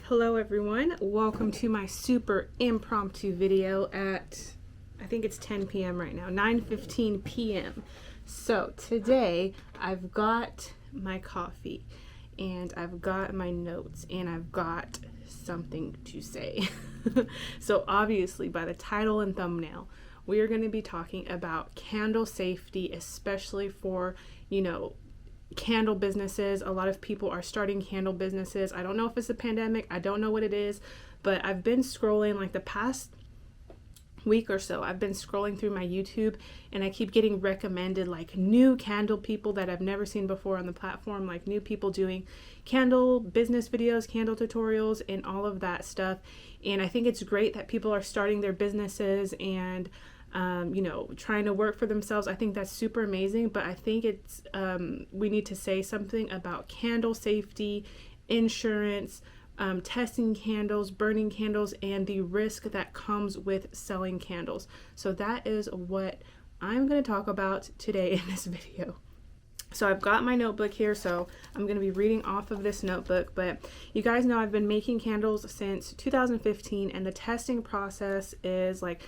Hello everyone, welcome to my super impromptu video at, I think it's 10 p.m. right now, 9:15 p.m. So today I've got my coffee and I've got my notes and I've got something to say. So obviously by the title and thumbnail, we are going to be talking about candle safety, especially for, candle businesses. A lot of people are starting candle businesses. I don't know if it's a pandemic. I don't know what it is, but I've been scrolling like the past week or so. I've been scrolling through my YouTube and I keep getting recommended like new candle people that I've never seen before on the platform, like new people doing candle business videos, candle tutorials, and all of that stuff. And I think it's great that people are starting their businesses and trying to work for themselves. I think that's super amazing, but I think it's we need to say something about candle safety, insurance, testing candles, burning candles, and the risk that comes with selling candles. So that is what I'm going to talk about today in this video. So I've got my notebook here, so I'm going to be reading off of this notebook, but you guys know I've been making candles since 2015, and the testing process is like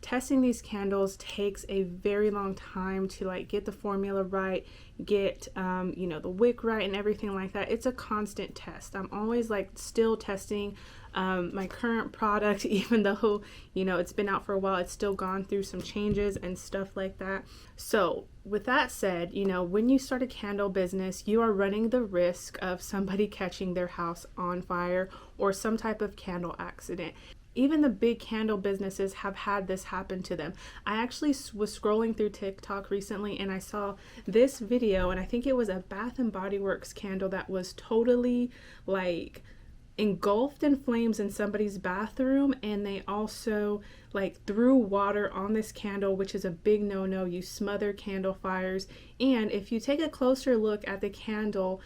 testing these candles takes a very long time to like get the formula right, get the wick right and everything like that. It's a constant test. I'm always like still testing my current product, even though it's been out for a while. It's still gone through some changes and stuff like that. So with that said, when you start a candle business, you are running the risk of somebody catching their house on fire or some type of candle accident. Even the big candle businesses have had this happen to them. I actually was scrolling through TikTok recently and I saw this video, and I think it was a Bath and Body Works candle that was totally like engulfed in flames in somebody's bathroom, and they also like threw water on this candle, which is a big no-no. You smother candle fires. And if you take a closer look at the candle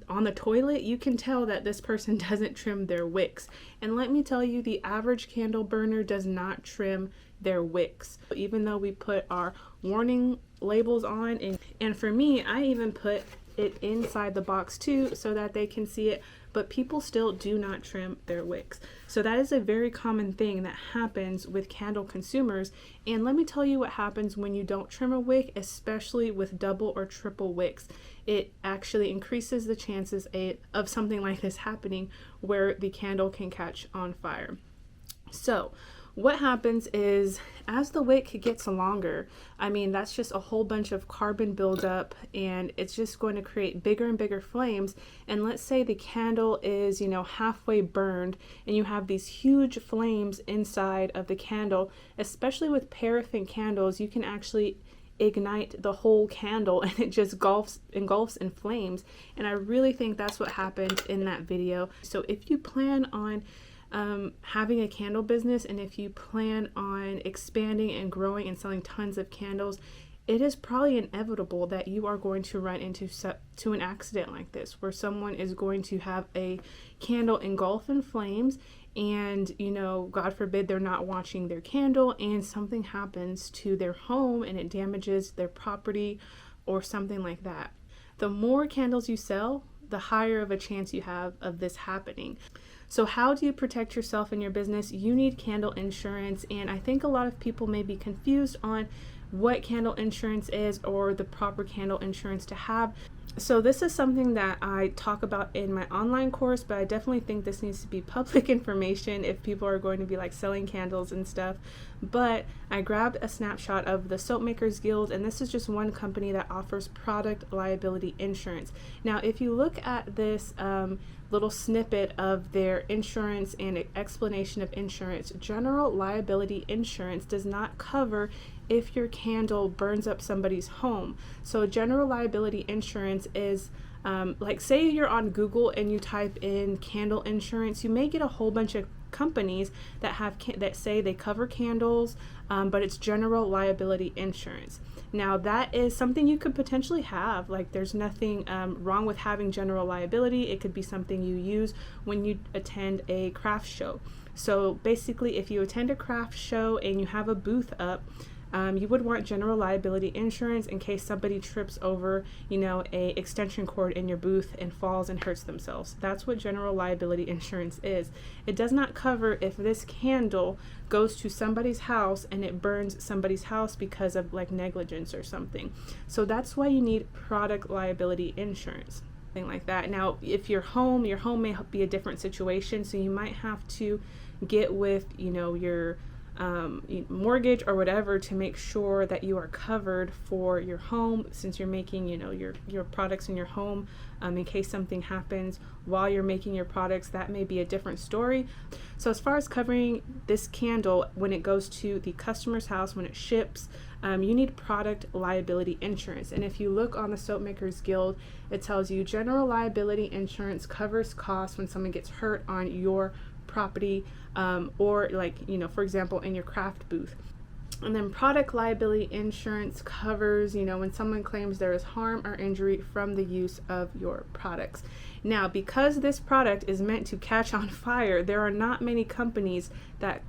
on the toilet, you can tell that this person doesn't trim their wicks. And let me tell you, the average candle burner does not trim their wicks. Even though we put our warning labels on, and for me, I even put it inside the box too so that they can see it, but people still do not trim their wicks. So that is a very common thing that happens with candle consumers. And let me tell you what happens when you don't trim a wick, especially with double or triple wicks. It actually increases the chances of something like this happening where the candle can catch on fire. So what happens is, as the wick gets longer, that's just a whole bunch of carbon buildup, and it's just going to create bigger and bigger flames. And let's say the candle is, halfway burned, and you have these huge flames inside of the candle. Especially with paraffin candles, you can actually ignite the whole candle and it just engulfs in flames. And I really think that's what happened in that video. So if you plan on having a candle business, and if you plan on expanding and growing and selling tons of candles, it is probably inevitable that you are going to run into an accident like this, where someone is going to have a candle engulf in flames, and God forbid they're not watching their candle and something happens to their home and it damages their property or something like that. The more candles you sell, the higher of a chance you have of this happening. So how do you protect yourself and your business? You need candle insurance, and I think a lot of people may be confused on what candle insurance is or the proper candle insurance to have. So this is something that I talk about in my online course, but I definitely think this needs to be public information if people are going to be like selling candles and stuff. But I grabbed a snapshot of the Soap Makers Guild, and this is just one company that offers product liability insurance. Now, if you look at this little snippet of their insurance and explanation of insurance, general liability insurance does not cover if your candle burns up somebody's home. So general liability insurance is like, say you're on Google and you type in candle insurance, you may get a whole bunch of companies that say they cover candles, but it's general liability insurance. Now that is something you could potentially have. Like, there's nothing wrong with having general liability. It could be something you use when you attend a craft show. So basically, if you attend a craft show and you have a booth up, you would want general liability insurance in case somebody trips over, a extension cord in your booth and falls and hurts themselves. That's what general liability insurance is. It does not cover if this candle goes to somebody's house and it burns somebody's house because of like negligence or something. So that's why you need product liability insurance, thing like that. Now, if your home may be a different situation, so you might have to get with, your mortgage or whatever to make sure that you are covered for your home, since you're making, your products in your home, in case something happens while you're making your products. That may be a different story. So as far as covering this candle when it goes to the customer's house, when it ships, you need product liability insurance. And if you look on the Soap Makers Guild, it tells you general liability insurance covers costs when someone gets hurt on your property, or like, for example, in your craft booth. And then product liability insurance covers, when someone claims there is harm or injury from the use of your products. Now, because this product is meant to catch on fire, there are not many companies that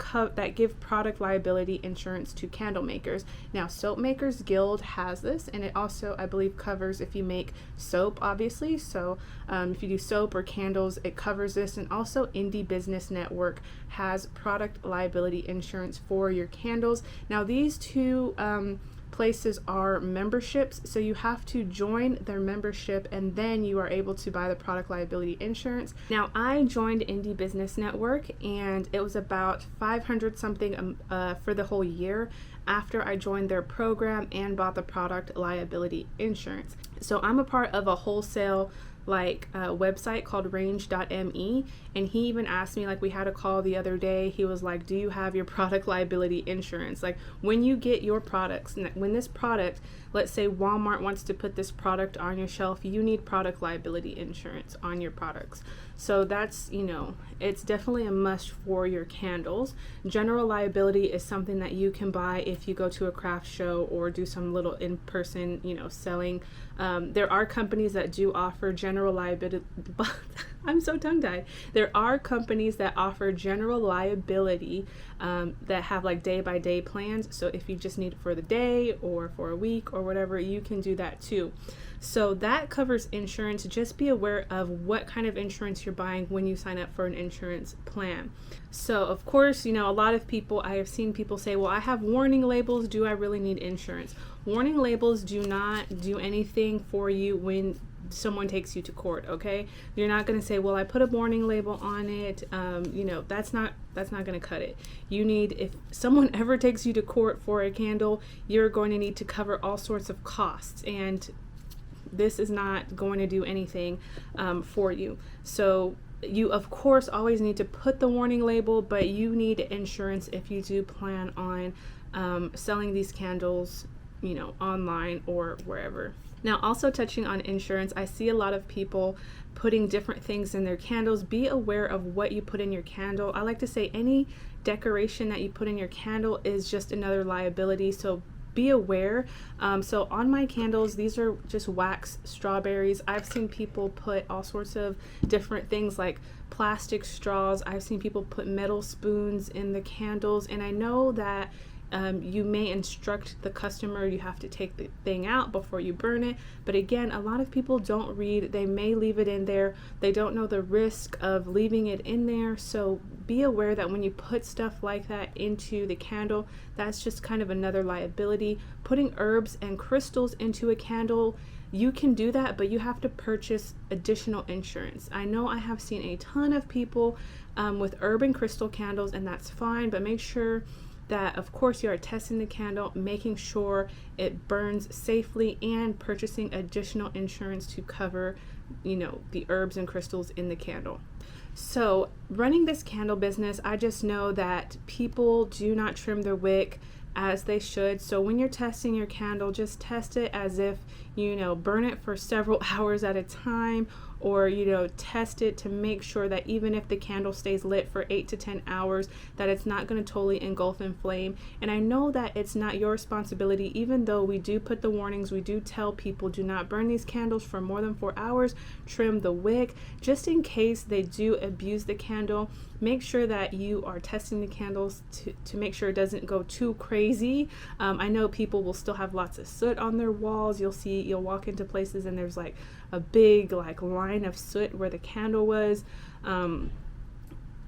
give product liability insurance to candle makers. Now, Soap Makers Guild has this, and it also, I believe, covers if you make soap, obviously. So if you do soap or candles, it covers this. And also Indie Business Network has product liability insurance for your candles. Now, these two places are memberships, so you have to join their membership and then you are able to buy the product liability insurance. Now, I joined Indie Business Network and it was about $500 something for the whole year after I joined their program and bought the product liability insurance. So I'm a part of a wholesale website called range.me, and he even asked me, we had a call the other day, he was like, do you have your product liability insurance? Like, when you get your products, when this product, let's say Walmart wants to put this product on your shelf, you need product liability insurance on your products. So that's, it's definitely a must for your candles. General liability is something that you can buy if you go to a craft show or do some little in-person, selling. There are companies that do offer general liability. I'm so tongue-tied. There are companies that offer general liability that have day-by-day plans. So if you just need it for the day or for a week or whatever, you can do that too. So that covers insurance. Just be aware of what kind of insurance you're buying when you sign up for an insurance plan. So of course, a lot of people, I have seen people say, well, I have warning labels. Do I really need insurance? Warning labels do not do anything for you when someone takes you to court, okay? You're not going to say, well, I put a warning label on it. That's not going to cut it. If someone ever takes you to court for a candle, you're going to need to cover all sorts of costs, and this is not going to do anything for you. So you, of course, always need to put the warning label, but you need insurance if you do plan on selling these candles, online or wherever. Now, also touching on insurance, I see a lot of people putting different things in their candles. Be aware of what you put in your candle. I like to say any decoration that you put in your candle is just another liability, so be aware. So on my candles, these are just wax strawberries. I've seen people put all sorts of different things like plastic straws. I've seen people put metal spoons in the candles, and I know that you may instruct the customer, you have to take the thing out before you burn it. But again, a lot of people don't read. They may leave it in there. They don't know the risk of leaving it in there. So be aware that when you put stuff like that into the candle, that's just kind of another liability. Putting herbs and crystals into a candle, you can do that, but you have to purchase additional insurance. I know I have seen a ton of people with herb and crystal candles, and that's fine, but make sure that, of course, you are testing the candle, making sure it burns safely, and purchasing additional insurance to cover, the herbs and crystals in the candle. So running this candle business, I just know that people do not trim their wick as they should. So when you're testing your candle, just test it as if, burn it for several hours at a time, or test it to make sure that even if the candle stays lit for 8 to 10 hours, that it's not going to totally engulf in flame. And I know that it's not your responsibility, even though we do put the warnings, we do tell people do not burn these candles for more than 4 hours, trim the wick, just in case they do abuse the candle. Make sure that you are testing the candles to make sure it doesn't go too crazy. I know people will still have lots of soot on their walls. You'll walk into places and there's like a big line of soot where the candle was.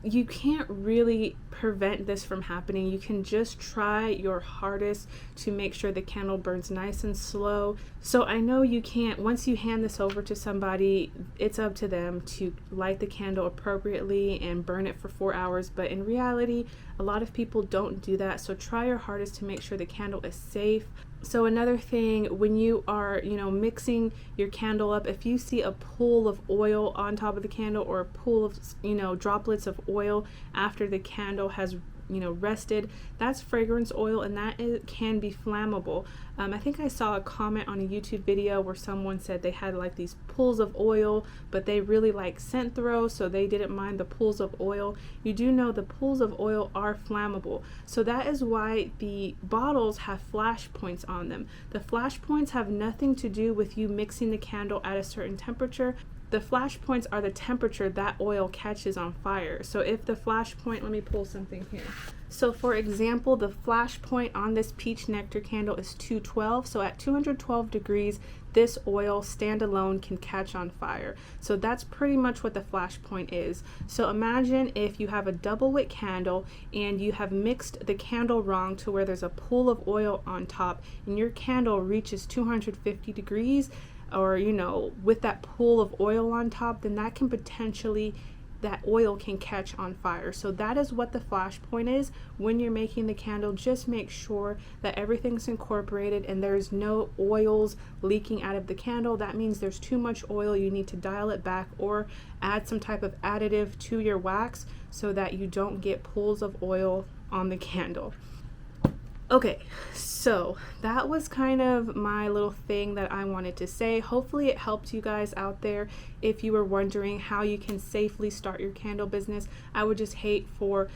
You can't really prevent this from happening. You can just try your hardest to make sure the candle burns nice and slow. So I know you can't, once you hand this over to somebody, it's up to them to light the candle appropriately and burn it for 4 hours. But in reality, a lot of people don't do that. So try your hardest to make sure the candle is safe. So another thing, when you are, mixing your candle up, if you see a pool of oil on top of the candle, or a pool of, droplets of oil after the candle has, rested, that's fragrance oil, and that can be flammable. I think I saw a comment on a YouTube video where someone said they had like these pools of oil, but they really like scent throw, so they didn't mind the pools of oil. You do know the pools of oil are flammable. So that is why the bottles have flash points on them. The flash points have nothing to do with you mixing the candle at a certain temperature. The flash points are the temperature that oil catches on fire. So if the flash point, let me pull something here. So for example, the flash point on this peach nectar candle is 212. So at 212 degrees, this oil standalone can catch on fire. So that's pretty much what the flash point is. So imagine if you have a double wick candle and you have mixed the candle wrong to where there's a pool of oil on top, and your candle reaches 250 degrees, or with that pool of oil on top, then that oil can catch on fire. So that is what the flash point is. When you're making the candle, just make sure that everything's incorporated and there's no oils leaking out of the candle. That means there's too much oil. You need to dial it back or add some type of additive to your wax so that you don't get pools of oil on the candle. Okay, so that was kind of my little thing that I wanted to say. Hopefully it helped you guys out there. If you were wondering how you can safely start your candle business, I would just hate for,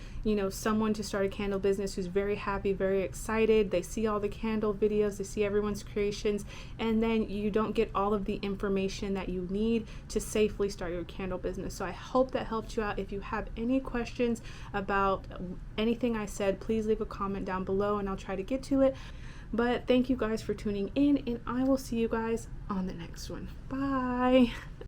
someone to start a candle business who's very happy, very excited. They see all the candle videos, they see everyone's creations, and then you don't get all of the information that you need to safely start your candle business. So I hope that helped you out. If you have any questions about anything I said, please leave a comment down below and I'll try to get to it. But thank you guys for tuning in, and I will see you guys on the next one. Bye.